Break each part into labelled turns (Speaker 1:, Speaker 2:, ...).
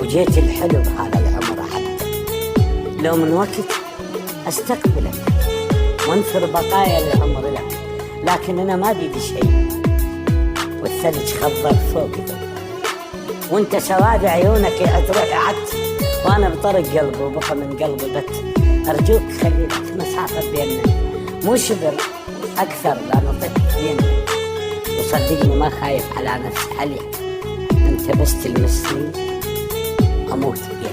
Speaker 1: وجيت الحلو هذا العمر حتى لو من وقت استقبلك وانثر بقايا العمر لك، لكن انا ما بيدي شيء والثلج خضر فوقي وانت سواد عيونك تروح عت وانا بطرق قلبي وبقى من قلبي بت. ارجوك خلي لك مسافه بيننا مو شبر اكثر لا نطق يمنا، وصدقني ما خايف على نفسي حلي، انت بس تلمسني اموت بيدك.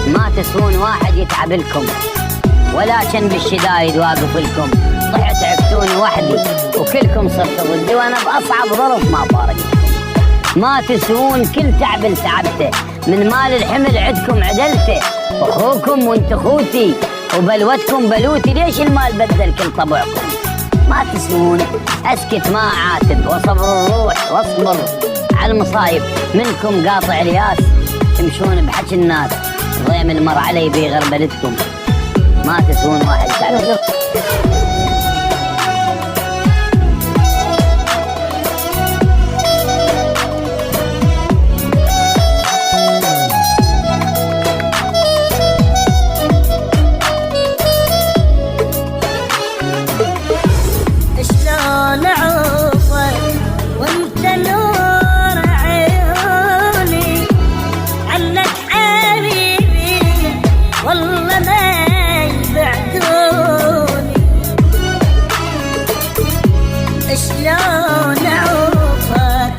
Speaker 2: ما تسوون واحد يتعب لكم، ولكن بالشدايد واقف لكم، طحت عفتوني وحدي وكلكم صرتوا ضدي وانا باصعب ظرف ما فارقتكم. ما تسوون كل تعب تعبته، من مال الحمل عدكم عدلته، اخوكم وانت اخوتي وبلوتكم بلوتي، ليش المال بدل كل طبعكم؟ ما تسوون، اسكت ما اعاتب وصبر الروح واصبر على المصايب، منكم قاطع الياس تمشون بحكي الناس، ضيم المر علي بغربلتكم. ما تسوون واحد تعبان.
Speaker 3: شلون اعوفك وانت نور عيوني، عنك حبيبي والله ما يبعدوني. شلون اعوفك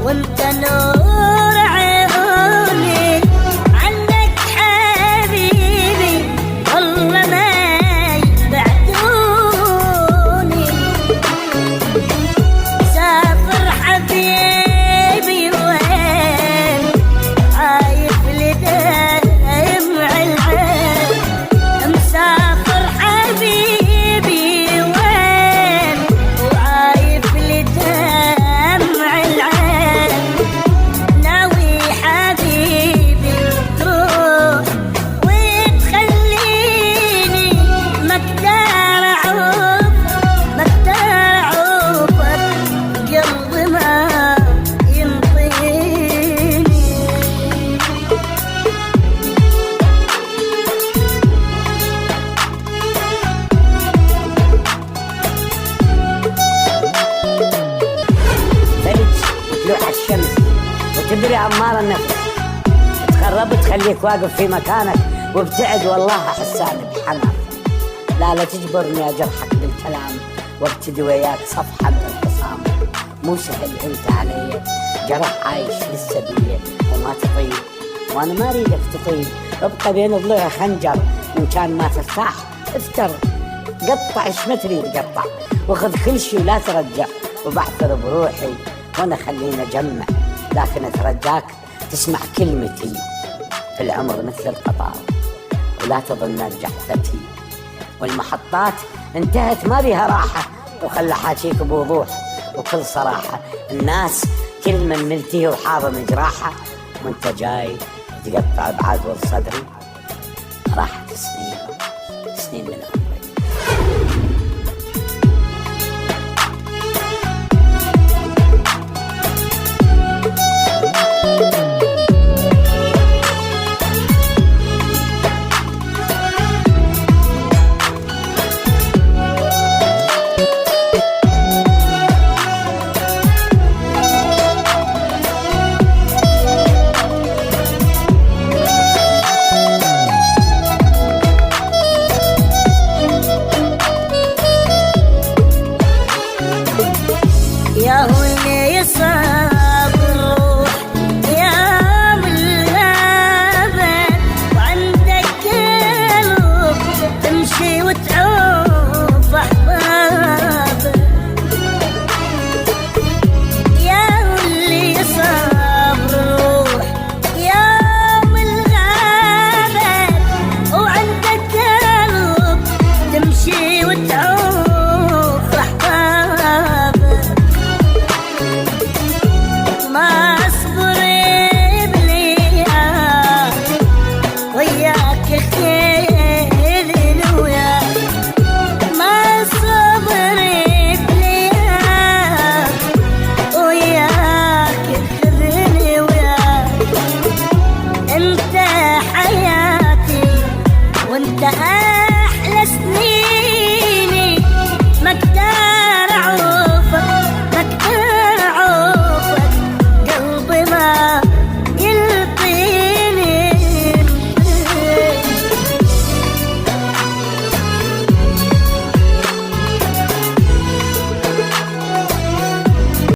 Speaker 3: وانت نور عيوني، عنك حبيبي والله ما سافر حبيبي وين عايف لدمع العين، مسافر حبيبي وين وعايف لدمع العين، ناوي حبيبي تروح وتخليني مقدار اعوف قلبي ما ينطيني.
Speaker 1: ثلج وطلوع الشمس وتبري عمار النفس، تقرب تخليك واقف في مكانك وابتعد والله حسان بحنر. لا تجبرني أجرحك بالكلام وابتدي وياك صفحة من الخصام. مو سهل انت علي، جرح عايش لسه بيه وما تطيب، وانا ما اريدك تطيب. ابقى بين ضلوعي خنجر، وان كان ما ترتاح افتر، قطع ايش ما تريد قطع، وخذ كل شي ولا ترجع، وبعثر بروحي وانا خليني اجمع. لكن اترجاك تسمع كلمتي، في العمر مثل القطار ولا تظن ارجع ثتي. والمحطات انتهت ما بيها راحة، وخلى حاجيك بوضوح وكل صراحة. الناس كل من ملتيه وحاضن جراحة، وانت جاي تقطع بعدول صدري. راحت سنين من عمري.
Speaker 3: يا هو اللي يصاب الروح يا من الغابة، وعندك قلب تمشي وتعوف أحبابك. يا هو اللي يصاب الروح يا من الغابة، وعندك قلب تمشي وتعوف أحبابك. ما اصبر بليها وياك خير وياك، ما صبر بليها وياك خذني وياك. انت حياتي وانت